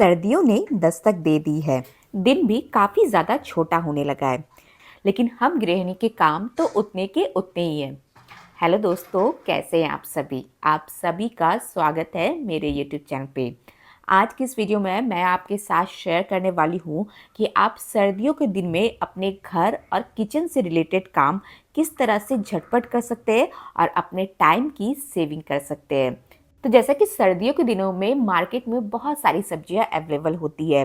सर्दियों ने दस्तक दे दी है। दिन भी काफी ज्यादा छोटा होने लगा है, लेकिन हम गृहिणी के काम तो उतने के उतने ही हैं। हेलो दोस्तों, कैसे हैं आप सभी? आप सभी का स्वागत है मेरे यूट्यूब चैनल पे। आज की इस वीडियो में मैं आपके साथ शेयर करने वाली हूँ कि आप सर्दियों के दिन में अपने घर और किचन से रिलेटेड काम किस तरह से झटपट कर सकते हैं और अपने टाइम की सेविंग कर सकते हैं। तो जैसा कि सर्दियों के दिनों में मार्केट में बहुत सारी सब्जियां अवेलेबल होती है,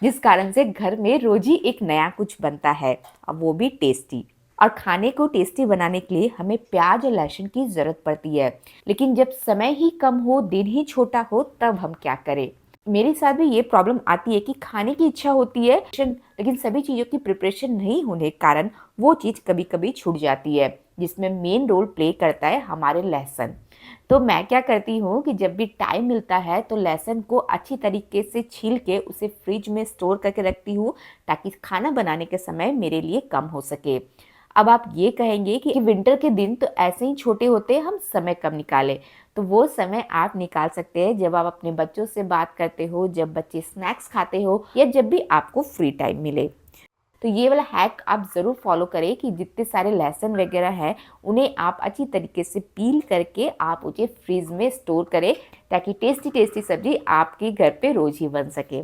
जिस कारण से घर में रोज ही एक नया कुछ बनता है और वो भी टेस्टी। और खाने को टेस्टी बनाने के लिए हमें प्याज और लहसुन की जरूरत पड़ती है, लेकिन जब समय ही कम हो, दिन ही छोटा हो, तब हम क्या करें? मेरे साथ भी ये प्रॉब्लम आती है कि खाने की इच्छा होती है, लेकिन सभी चीज़ों की प्रिपरेशन नहीं होने के कारण वो चीज़ कभी कभी छूट जाती है, जिसमें मेन रोल प्ले करता है हमारे लहसुन। तो मैं क्या करती हूँ कि जब भी टाइम मिलता है तो लहसुन को अच्छी तरीके से छील के उसे फ्रिज में स्टोर करके रखती हूँ, ताकि खाना बनाने के समय मेरे लिए कम हो सके। अब आप ये कहेंगे कि विंटर के दिन तो ऐसे ही छोटे होते हैं, हम समय कब निकालें? तो वो समय आप निकाल सकते हैं जब आप अपने बच्चों से बात करते हो, जब बच्चे स्नैक्स खाते हो, या जब भी आपको फ्री टाइम मिले। तो ये वाला हैक आप ज़रूर फॉलो करें कि जितने सारे लहसुन वगैरह हैं उन्हें आप अच्छी तरीके से पील करके आप उसे फ्रीज में स्टोर करें, ताकि टेस्टी टेस्टी सब्जी आपके घर पे रोज ही बन सके।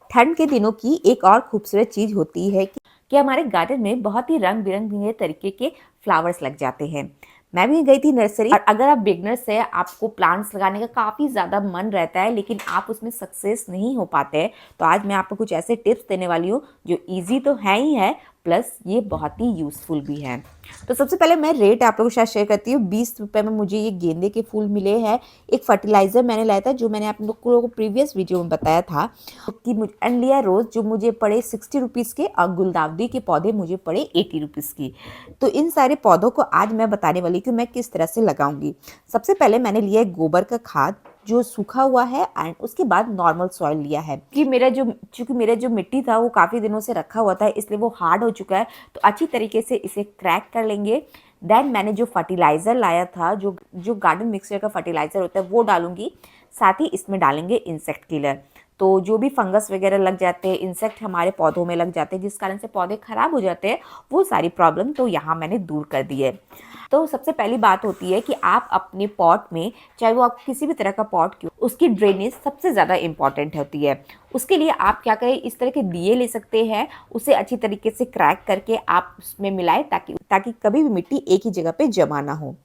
ठंड के दिनों की एक और खूबसूरत चीज़ होती है कि हमारे गार्डन में बहुत ही रंग बिरंगे तरीके के फ्लावर्स लग जाते हैं। मैं भी गई थी नर्सरी, और अगर आप बिगनर्स है, आपको प्लांट्स लगाने का काफ़ी ज़्यादा मन रहता है लेकिन आप उसमें सक्सेस नहीं हो पाते हैं, तो आज मैं आपको कुछ ऐसे टिप्स देने वाली हूँ जो ईजी तो है ही है, प्लस ये बहुत ही यूज़फुल भी है। तो सबसे पहले मैं रेट आप लोगों के साथ शेयर करती हूँ। 20 रुपये में मुझे ये गेंदे के फूल मिले हैं। एक फर्टिलाइज़र मैंने लाया था, जो मैंने आप लोगों को प्रीवियस वीडियो में बताया था कि एंडलिया रोज़ जो मुझे पड़े 60 रुपीज़ के, और गुलदाउदी के पौधे मुझे पड़े 80 रुपीज़ की। तो इन सारे पौधों को आज मैं बताने वाली कि मैं किस तरह से लगाऊंगी। सबसे पहले मैंने लिया है गोबर का खाद जो सूखा हुआ है, एंड उसके बाद नॉर्मल सॉइल लिया है कि चूंकि मेरा जो मिट्टी था वो काफ़ी दिनों से रखा हुआ था, इसलिए वो हार्ड हो चुका है। तो अच्छी तरीके से इसे क्रैक कर लेंगे। देन मैंने जो फर्टिलाइज़र लाया था, जो जो गार्डन मिक्सचर का फर्टिलाइज़र होता है, वो डालूंगी। साथ ही इसमें डालेंगे इंसेक्ट किलर। तो जो भी फंगस वगैरह लग जाते हैं, इंसेक्ट हमारे पौधों में लग जाते हैं, जिस कारण से पौधे खराब हो जाते हैं, वो सारी प्रॉब्लम तो यहाँ मैंने दूर कर दी है। तो सबसे पहली बात होती है कि आप अपने पॉट में, चाहे वो आप किसी भी तरह का पॉट क्यों, उसकी ड्रेनेज सबसे ज़्यादा इंपॉर्टेंट होती है। उसके लिए आप क्या करें, इस तरह के दिए ले सकते हैं, उसे अच्छी तरीके से क्रैक करके आप उसमें मिलाएं, ताकि कभी भी मिट्टी एक ही जगह पे जमा ना हो।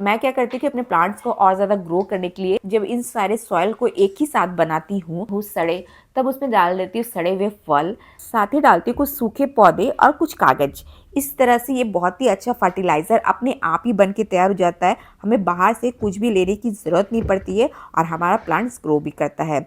मैं क्या करती हूँ कि अपने प्लांट्स को और ज़्यादा ग्रो करने के लिए जब इन सारे सॉइल को एक ही साथ बनाती हूँ सड़े, तब उसमें डाल देती हूँ सड़े हुए फल, साथ ही डालती हूँ कुछ सूखे पौधे और कुछ कागज। इस तरह से ये बहुत ही अच्छा फर्टिलाइज़र अपने आप ही बन के तैयार हो जाता है। हमें बाहर से कुछ भी लेने की ज़रूरत नहीं पड़ती है, और हमारा प्लांट्स ग्रो भी करता है।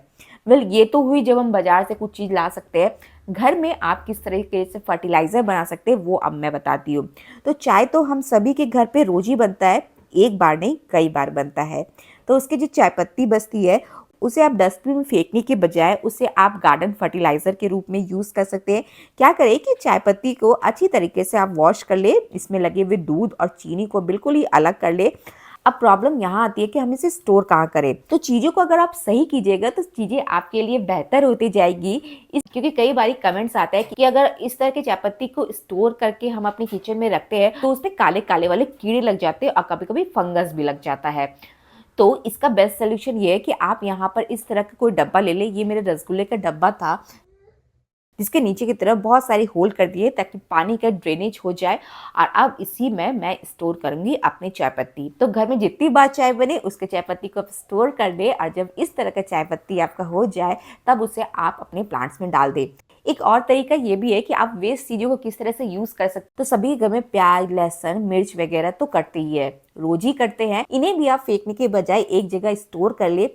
ये तो हुई जब हम बाजार से कुछ चीज़ ला सकते हैं। घर में आप किस तरीके से फर्टिलाइज़र बना सकते हैं वो अब मैं बताती हूँ। तो चाय तो हम सभी के घर पे रोज़ ही बनता है, एक बार नहीं कई बार बनता है। तो उसकी जो चाय पत्ती बचती है, उसे आप डस्टबिन में फेंकने के बजाय उसे आप गार्डन फर्टिलाइज़र के रूप में यूज़ कर सकते हैं। क्या करें कि चाय पत्ती को अच्छी तरीके से आप वॉश कर ले, इसमें लगे हुए दूध और चीनी को बिल्कुल ही अलग कर ले। अब प्रॉब्लम यहाँ आती है कि हम इसे स्टोर कहाँ करें। तो चीज़ों को अगर आप सही कीजिएगा तो चीज़ें आपके लिए बेहतर होती जाएगी। क्योंकि कई बार कमेंट्स आते हैं कि अगर इस तरह की चाय पत्ती को स्टोर करके हम अपने किचन में रखते हैं तो उसमें काले काले वाले कीड़े लग जाते हैं, और कभी कभी फंगस भी लग जाता है। तो इसका बेस्ट सोल्यूशन ये है कि आप यहाँ पर इस तरह का कोई डब्बा ले लें। ये मेरे रसगुल्ले का डब्बा था, जिसके नीचे की तरफ बहुत सारी होल कर दिए ताकि पानी का ड्रेनेज हो जाए, और अब इसी में मैं स्टोर करूंगी अपनी चाय पत्ती। तो घर में जितनी बार चाय बने उसके चाय पत्ती को आप स्टोर कर दे, और जब इस तरह का चाय पत्ती आपका हो जाए तब उसे आप अपने प्लांट्स में डाल दे। एक और तरीका ये भी है कि आप वेस्ट चीज़ों को किस तरह से यूज़ कर सकते। तो सभी घर में प्याज, लहसुन, मिर्च वगैरह तो कटते ही है, रोज ही करते हैं। इन्हें भी आप फेंकने के बजाय एक जगह स्टोर कर ले,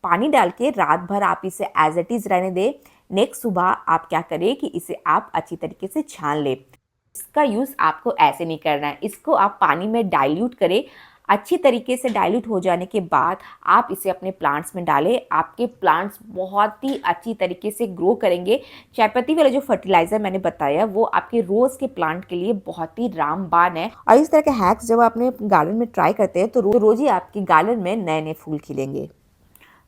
पानी डाल के रात भर आप इसे एज इट इज़ रहने दें। नेक्स्ट सुबह आप क्या करें कि इसे आप अच्छी तरीके से छान ले। इसका यूज़ आपको ऐसे नहीं करना है, इसको आप पानी में डाइल्यूट करें। अच्छी तरीके से डाइल्यूट हो जाने के बाद आप इसे अपने प्लांट्स में डालें। आपके प्लांट्स बहुत ही अच्छी तरीके से ग्रो करेंगे। चायपत्ती वाला जो फर्टिलाइज़र मैंने बताया वो आपके रोज़ के प्लांट के लिए बहुत ही रामबाण है। और इस तरह के हैक्स जब आप अपने गार्डन में ट्राई करते हैं तो रोज़ ही आपके गार्डन में नए नए फूल खिलेंगे।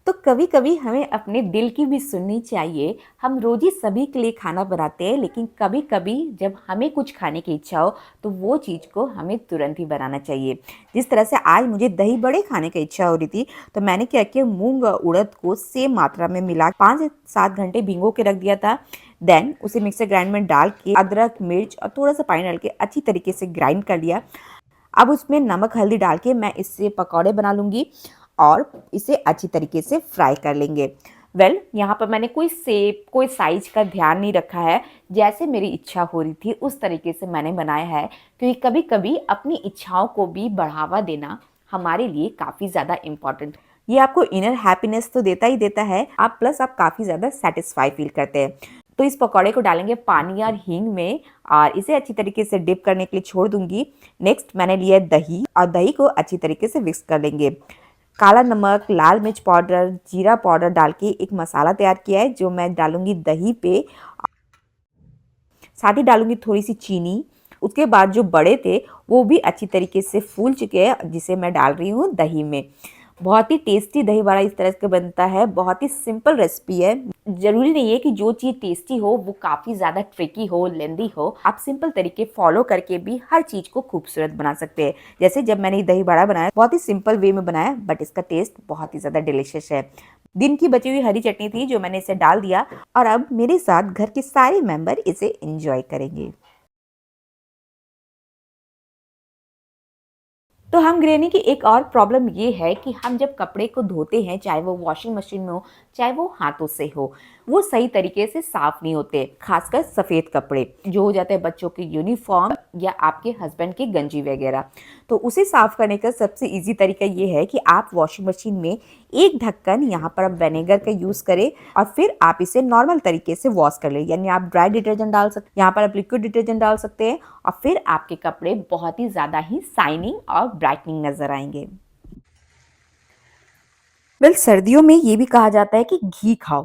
तो कभी कभी हमें अपने दिल की भी सुननी चाहिए। हम रोज ही सभी के लिए खाना बनाते हैं, लेकिन कभी कभी जब हमें कुछ खाने की इच्छा हो तो वो चीज़ को हमें तुरंत ही बनाना चाहिए। जिस तरह से आज मुझे दही बड़े खाने की इच्छा हो रही थी, तो मैंने क्या किया, मूंग और उड़द को सेम मात्रा में मिला 5 से 7 घंटे भिगो के रख दिया था। देन उसे मिक्सर ग्राइंड में डाल के अदरक मिर्च और थोड़ा सा पानी डाल के अच्छी तरीके से ग्राइंड कर लिया। अब उसमें नमक हल्दी डाल के मैं इससे पकौड़े बना लूँगी और इसे अच्छी तरीके से फ्राई कर लेंगे। यहाँ पर मैंने कोई शेप कोई साइज का ध्यान नहीं रखा है। जैसे मेरी इच्छा हो रही थी उस तरीके से मैंने बनाया है, क्योंकि कभी कभी अपनी इच्छाओं को भी बढ़ावा देना हमारे लिए काफ़ी ज़्यादा इम्पोर्टेंट। ये आपको इनर हैप्पीनेस तो देता ही देता है, आप प्लस आप काफ़ी ज़्यादा सेटिस्फाई फील करते हैं। तो इस पकौड़े को डालेंगे पानी और हींग में और इसे अच्छी तरीके से डिप करने के लिए छोड़ दूंगी। नेक्स्ट मैंने लिया है दही, और दही को अच्छी तरीके से मिक्स कर लेंगे। काला नमक, लाल मिर्च पाउडर, जीरा पाउडर डाल के एक मसाला तैयार किया है जो मैं डालूंगी दही पे। साथ ही डालूंगी थोड़ी सी चीनी। उसके बाद जो बड़े थे वो भी अच्छी तरीके से फूल चुके हैं, जिसे मैं डाल रही हूँ दही में। बहुत ही टेस्टी दही बड़ा इस तरह से बनता है। बहुत ही सिंपल रेसिपी है। जरूरी नहीं है कि जो चीज़ टेस्टी हो वो काफ़ी ज़्यादा ट्रिकी हो, लेंदी हो। आप सिंपल तरीके फॉलो करके भी हर चीज़ को खूबसूरत बना सकते हैं। जैसे जब मैंने दही बड़ा बनाया, बहुत ही सिंपल वे में बनाया, बट इसका टेस्ट बहुत ही ज़्यादा डिलीशियस है। दिन की बची हुई हरी चटनी थी जो मैंने इसे डाल दिया, और अब मेरे साथ घर के सारे मेंबर इसे एंजॉय करेंगे। तो हम गृहिणी की एक और प्रॉब्लम ये है कि हम जब कपड़े को धोते हैं, चाहे वो वॉशिंग मशीन में हो चाहे वो हाथों से हो, वो सही तरीके से साफ नहीं होते। खासकर सफ़ेद कपड़े जो हो जाते हैं, बच्चों के यूनिफॉर्म या आपके हस्बैंड की गंजी वगैरह। तो उसे साफ करने का सबसे इजी तरीका ये है कि आप वॉशिंग मशीन में एक ढक्कन, यहाँ पर आप विनेगर का यूज़ करें और फिर आप इसे नॉर्मल तरीके से वॉश कर लें। यानी आप ड्राई डिटर्जेंट डाल सकते हैं, यहाँ पर आप लिक्विड डिटर्जेंट डाल सकते हैं, और फिर आपके कपड़े बहुत ही ज़्यादा ही शाइनिंग और ब्राइटनिंग नजर आएंगे। सर्दियों में ये भी कहा जाता है कि घी खाओ।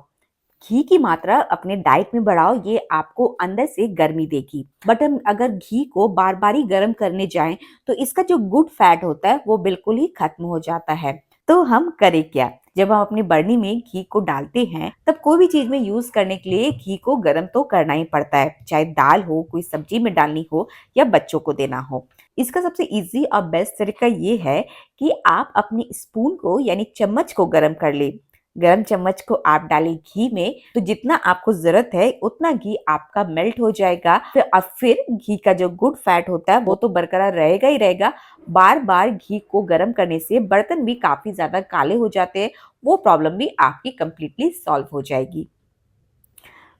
घी की मात्रा अपने डाइट में बढ़ाओ, ये आपको अंदर से गर्मी देगी। बट हम अगर घी को बार बार ही गर्म करने जाएं तो इसका जो गुड फैट होता है वो बिल्कुल ही खत्म हो जाता है। तो हम करें क्या? जब हम अपनी बर्नी में घी को डालते हैं, तब कोई भी चीज में यूज करने के लिए घी को गर्म तो करना ही पड़ता है, चाहे दाल हो, कोई सब्जी में डालनी हो या बच्चों को देना हो। इसका सबसे इजी और बेस्ट तरीका ये है कि आप अपनी स्पून को यानी चम्मच को गर्म कर ले। गरम चम्मच को आप डालें घी में, तो जितना आपको जरूरत है उतना घी आपका मेल्ट हो जाएगा। फिर घी का जो गुड फैट होता है वो तो बरकरार रहेगा ही रहेगा। बार बार घी को गर्म करने से बर्तन भी काफी ज्यादा काले हो जाते हैं, वो प्रॉब्लम भी आपकी कंप्लीटली सॉल्व हो जाएगी।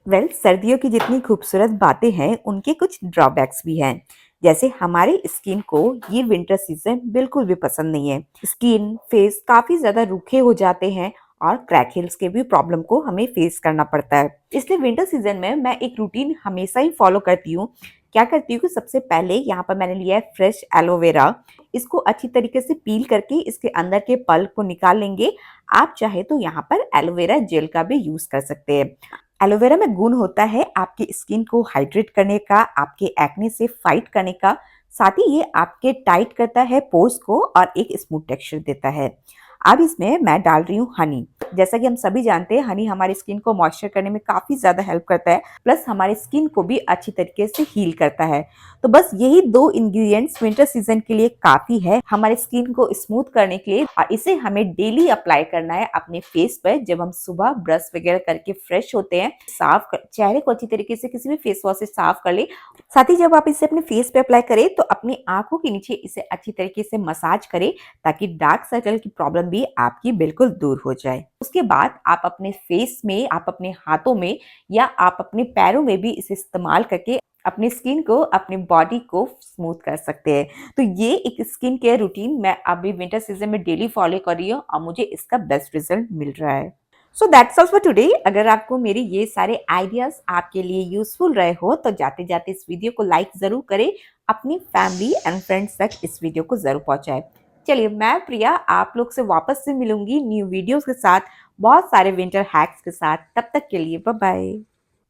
सर्दियों की जितनी खूबसूरत बातें हैं उनके कुछ ड्रॉबैक्स भी हैं। जैसे हमारी स्किन को ये विंटर सीजन बिल्कुल भी पसंद नहीं है। स्किन फेस काफी ज्यादा रूखे हो जाते हैं और क्रैकल्स के भी प्रॉब्लम को हमें फेस करना पड़ता है। इसलिए विंटर सीजन में मैं एक रूटीन हमेशा ही फॉलो करती हूँ। क्या करती हूँ कि सबसे पहले यहाँ पर मैंने लिया है फ्रेश एलोवेरा। इसको अच्छी तरीके से पील करके इसके अंदर के पल्प को निकाल लेंगे। आप चाहे तो यहाँ पर एलोवेरा जेल का भी यूज कर सकते हैं। एलोवेरा में गुण होता है आपकी स्किन को हाइड्रेट करने का, आपके एक्ने से फाइट करने का, साथ ही ये आपके टाइट करता है पोर्स को और एक स्मूथ टेक्सचर देता है। अब इसमें मैं डाल रही हूँ हनी। जैसा कि हम सभी जानते हैं, हनी हमारी स्किन को मॉइस्चर करने में काफी ज्यादा हेल्प करता है, प्लस हमारी स्किन को भी अच्छी तरीके से हील करता है। तो बस यही दो इंग्रेडिएंट्स विंटर सीजन के लिए काफी है हमारे स्किन को स्मूथ करने के लिए, और इसे हमें डेली अप्लाई करना है अपने फेस पर। जब हम सुबह ब्रश वगैरह करके फ्रेश होते हैं, चेहरे को अच्छी तरीके से किसी भी फेस वॉश से साफ कर ले। साथ ही जब आप इसे अपने फेस पे अप्लाई करें तो अपनी आंखों के नीचे इसे अच्छी तरीके से मसाज करें, ताकि डार्क सर्कल की प्रॉब्लम भी आपकी बिल्कुल दूर हो जाए। उसके बाद आप अपने फेस में, आप अपने हाथों में या आप अपने पैरों में भी इसे इस्तेमाल करके अपनी स्किन को, अपनी बॉडी को स्मूथ कर सकते हैं। तो ये एक स्किन केयर रूटीन मैं अभी विंटर सीजन में डेली फॉलो कर रही हूँ और मुझे इसका बेस्ट रिजल्ट मिल रहा है। So that's all for today. अगर आपको मेरे ये सारे आइडियाज आपके लिए यूजफुल रहे हो तो जाते जाते इस वीडियो को लाइक जरूर करें, अपनी फैमिली एंड फ्रेंड्स तक इस वीडियो को जरूर पहुंचाएं। चलिए, मैं प्रिया आप लोग से वापस से मिलूंगी न्यू वीडियोस के साथ, बहुत सारे विंटर हैक्स के साथ। तब तक के लिए बाय बाय।